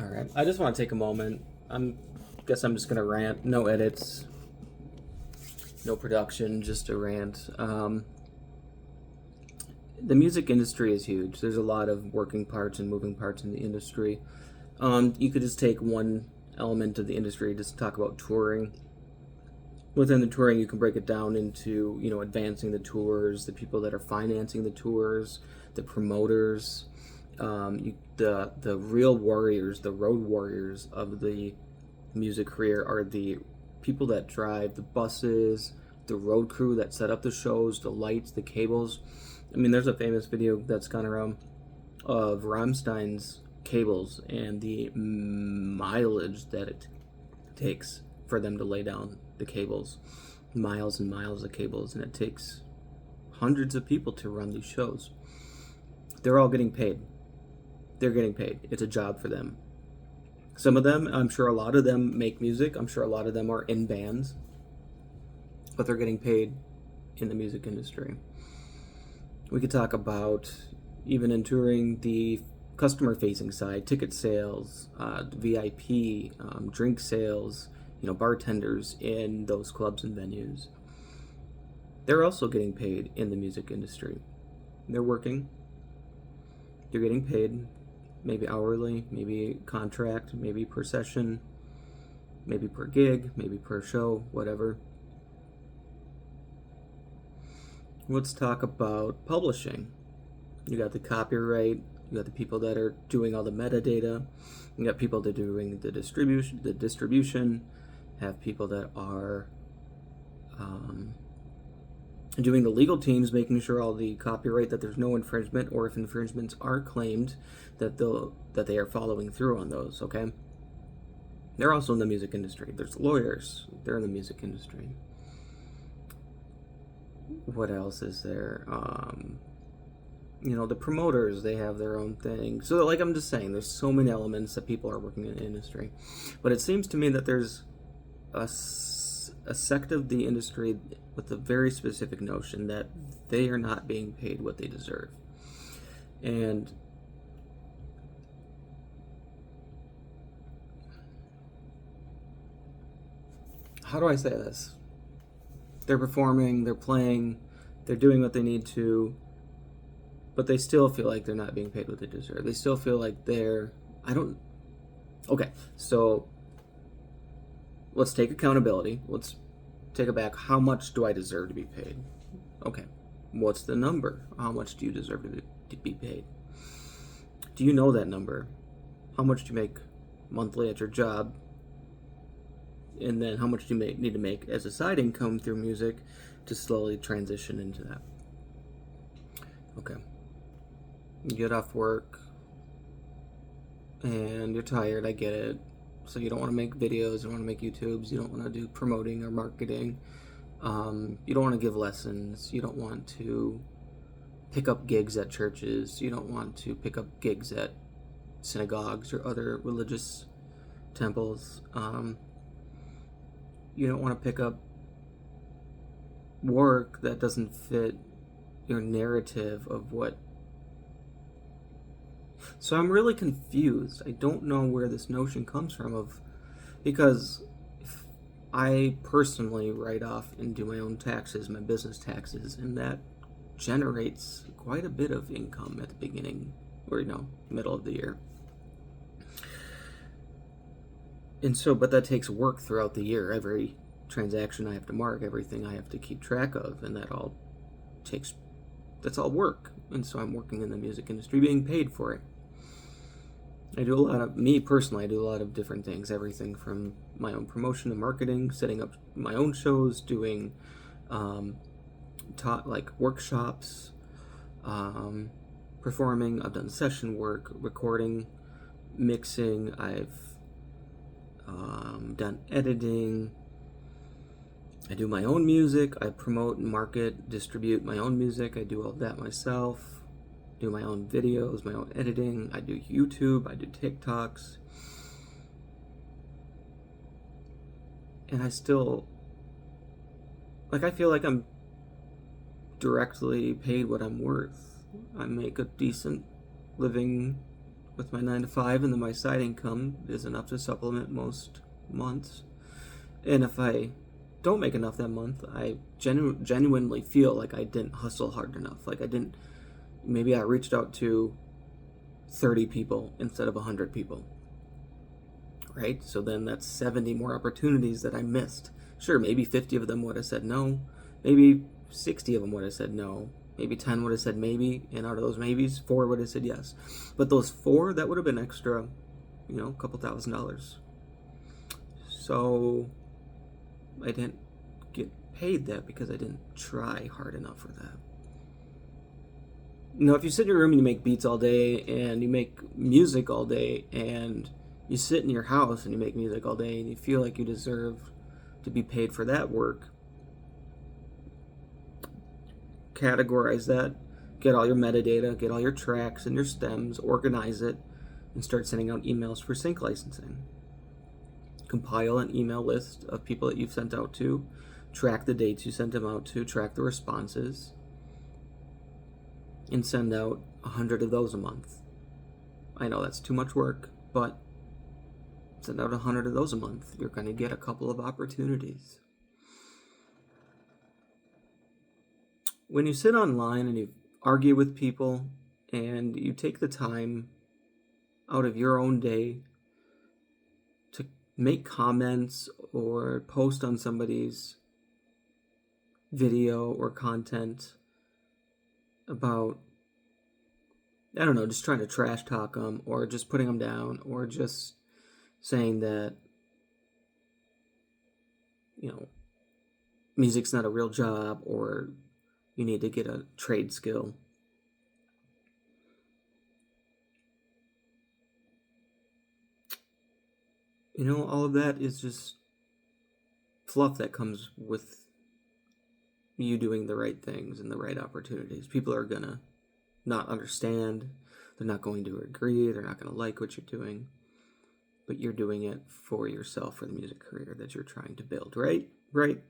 All right. I just want to take a moment. Guess I'm just gonna rant. No edits, no production, just a rant. The music industry is huge. There's a lot of working parts and moving parts in the industry. You could just take one element of the industry, just talk about touring. Within the touring, you can break it down into advancing the tours, the people that are financing the tours, the promoters, the real warriors, the road warriors of the music career are the people that drive the buses, the road crew that set up the shows, the lights, the cables. I mean, there's a famous video that's gone around of Rammstein's cables and the mileage that it takes for them to lay down the cables. Miles and miles of cables, and it takes hundreds of people to run these shows. They're all getting paid. They're getting paid. It's a job for them. Some of them, I'm sure a lot of them make music. I'm sure a lot of them are in bands, but they're getting paid in the music industry. We could talk about, even in touring, the customer facing side, ticket sales, VIP, drink sales, bartenders in those clubs and venues. They're also getting paid in the music industry. They're working. They're getting paid, maybe hourly, maybe contract, maybe per session, maybe per gig, maybe per show, whatever. Let's talk about publishing. You got the copyright, you got the people that are doing all the metadata, you got people that are doing the distribution, have people that are doing the legal teams, making sure all the copyright, that there's no infringement, or if infringements are claimed, that they are following through on those. Okay, they're also in the music industry. There's lawyers, they're in the music industry. What else is there? The promoters, they have their own thing. So, like I'm just saying, there's so many elements that people are working in the industry. But it seems to me that there's a sect of the industry with a very specific notion that they are not being paid what they deserve. And how do I say this? They're performing, they're playing, they're doing what they need to, but they still feel like they're not being paid what they deserve. They still feel like okay, so let's take accountability. Let's take it back. How much do I deserve to be paid? Okay, what's the number? How much do you deserve to be paid? Do you know that number? How much do you make monthly at your job? And then how much do you need to make as a side income through music to slowly transition into that? Okay. You get off work and you're tired, I get it. So you don't want to make videos, you don't want to make YouTubes, you don't want to do promoting or marketing. You don't want to give lessons, you don't want to pick up gigs at churches, you don't want to pick up gigs at synagogues or other religious temples. You don't want to pick up work that doesn't fit your narrative of what. So I'm really confused. I don't know where this notion comes from because if I personally write off and do my own taxes, my business taxes, and that generates quite a bit of income at the beginning or middle of the year. And so, but that takes work throughout the year. Every transaction I have to mark, everything I have to keep track of, and that's all work. And so I'm working in the music industry, being paid for it. I do a lot of different things, everything from my own promotion and marketing, setting up my own shows, doing workshops, performing. I've done session work, recording, mixing. I've done editing. I do my own music. I promote, market, distribute my own music. I do all that myself. Do my own videos, my own editing. I do YouTube. I do TikToks. And I still, I feel like I'm directly paid what I'm worth. I make a decent living with my 9 to 5, and then my side income is enough to supplement most months. And if I don't make enough that month, I genuinely feel like I didn't hustle hard enough. Like maybe I reached out to 30 people instead of 100 people. Right? So then that's 70 more opportunities that I missed. Sure, maybe 50 of them would have said no. Maybe 60 of them would have said no. Maybe 10 would have said maybe. And out of those maybes, 4 would have said yes. But those 4, that would have been extra, a couple $1,000s. So I didn't get paid that because I didn't try hard enough for that. If you sit in your room and you make beats all day and you make music all day and you sit in your house and you make music all day and you feel like you deserve to be paid for that work, categorize that, get all your metadata, get all your tracks and your stems, organize it, and start sending out emails for sync licensing. Compile an email list of people that you've sent out to, track the dates you sent them out to, track the responses, and send out 100 of those a month. I know that's too much work, but send out 100 of those a month. You're going to get a couple of opportunities. When you sit online and you argue with people and you take the time out of your own day to make comments or post on somebody's video or content about, I don't know, just trying to trash talk them or just putting them down or just saying that, music's not a real job or you need to get a trade skill. All of that is just fluff that comes with you doing the right things and the right opportunities. People are going to not understand. They're not going to agree. They're not going to like what you're doing. But you're doing it for yourself, for the music career that you're trying to build, right? Right.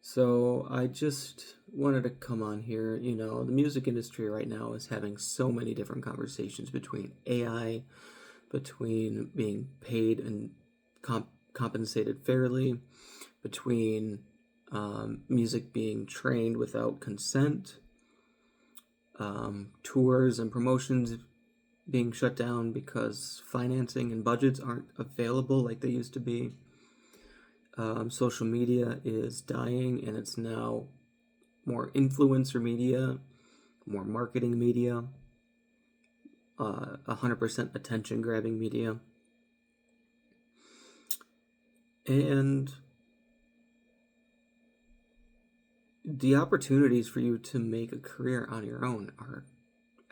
So I just wanted to come on here. The music industry right now is having so many different conversations between AI, between being paid and compensated fairly, between music being trained without consent, tours and promotions being shut down because financing and budgets aren't available like they used to be. Social media is dying, and it's now more influencer media, more marketing media, 100% attention-grabbing media. And the opportunities for you to make a career on your own are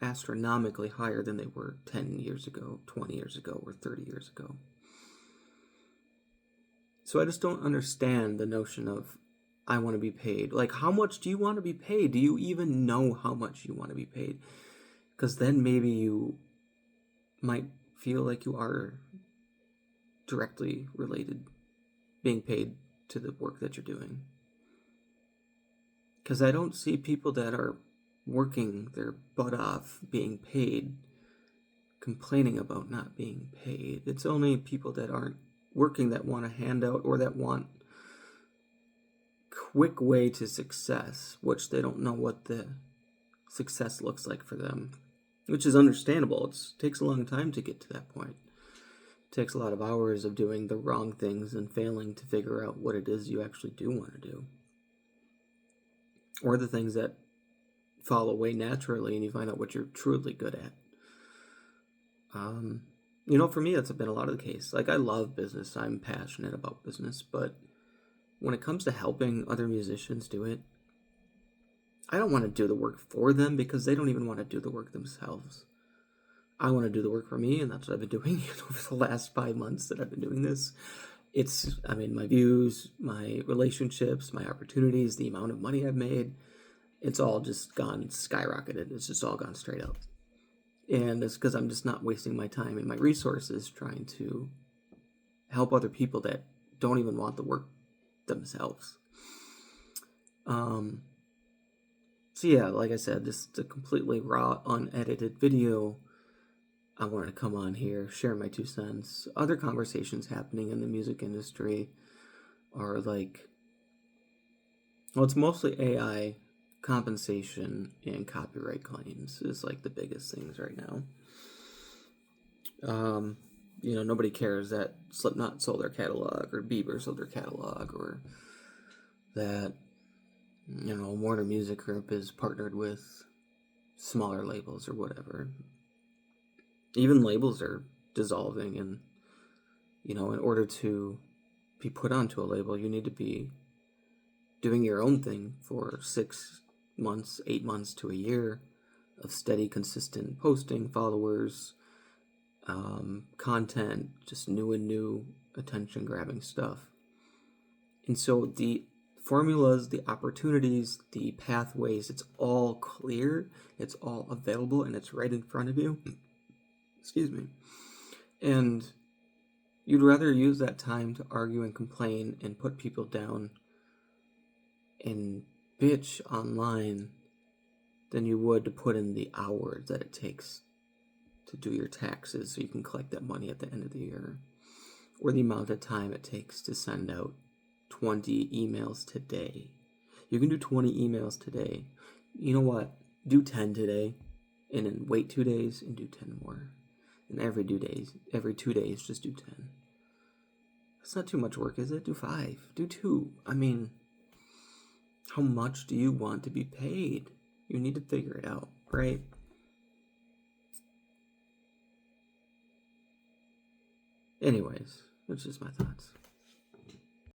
astronomically higher than they were 10 years ago, 20 years ago, or 30 years ago. So I just don't understand the notion of, I want to be paid. Like, how much do you want to be paid? Do you even know how much you want to be paid? Because then maybe you might feel like you are directly related, being paid to the work that you're doing. Because I don't see people that are working their butt off being paid complaining about not being paid. It's only people that aren't working that want a handout or that want quick way to success, which they don't know what the success looks like for them, which is understandable. It takes a long time to get to that point. It takes a lot of hours of doing the wrong things and failing to figure out what it is you actually do want to do, or the things that fall away naturally and you find out what you're truly good at. For me, that's been a lot of the case. Like, I love business. I'm passionate about business, but when it comes to helping other musicians do it, I don't want to do the work for them because they don't even want to do the work themselves. I want to do the work for me, and that's what I've been doing over the last 5 months that I've been doing this. My views, my relationships, my opportunities, the amount of money I've made, it's all just gone skyrocketed. It's just all gone straight up. And it's because I'm just not wasting my time and my resources trying to help other people that don't even want the work themselves. So So yeah, like I said, this is a completely raw, unedited video. I wanted to come on here, share my 2 cents. Other conversations happening in the music industry are like, well, it's mostly AI, compensation, and copyright claims is like the biggest things right now. Nobody cares that Slipknot sold their catalog, or Bieber sold their catalog, or that, Warner Music Group is partnered with smaller labels or whatever. Even labels are dissolving, and, in order to be put onto a label, you need to be doing your own thing for 6 months, 8 months to a year of steady, consistent posting, followers, content, just new attention-grabbing stuff. And so the formulas, the opportunities, the pathways, it's all clear, it's all available, and it's right in front of you. Excuse me. And you'd rather use that time to argue and complain and put people down and bitch online than you would to put in the hours that it takes to do your taxes so you can collect that money at the end of the year, or the amount of time it takes to send out 20 emails today. You can do 20 emails today. You know what? Do 10 today, and then wait 2 days and do 10 more. And every 2 days, just do 10. It's not too much work, is it? Do 5. Do 2. I mean, how much do you want to be paid? You need to figure it out, right? Anyways, that's just my thoughts.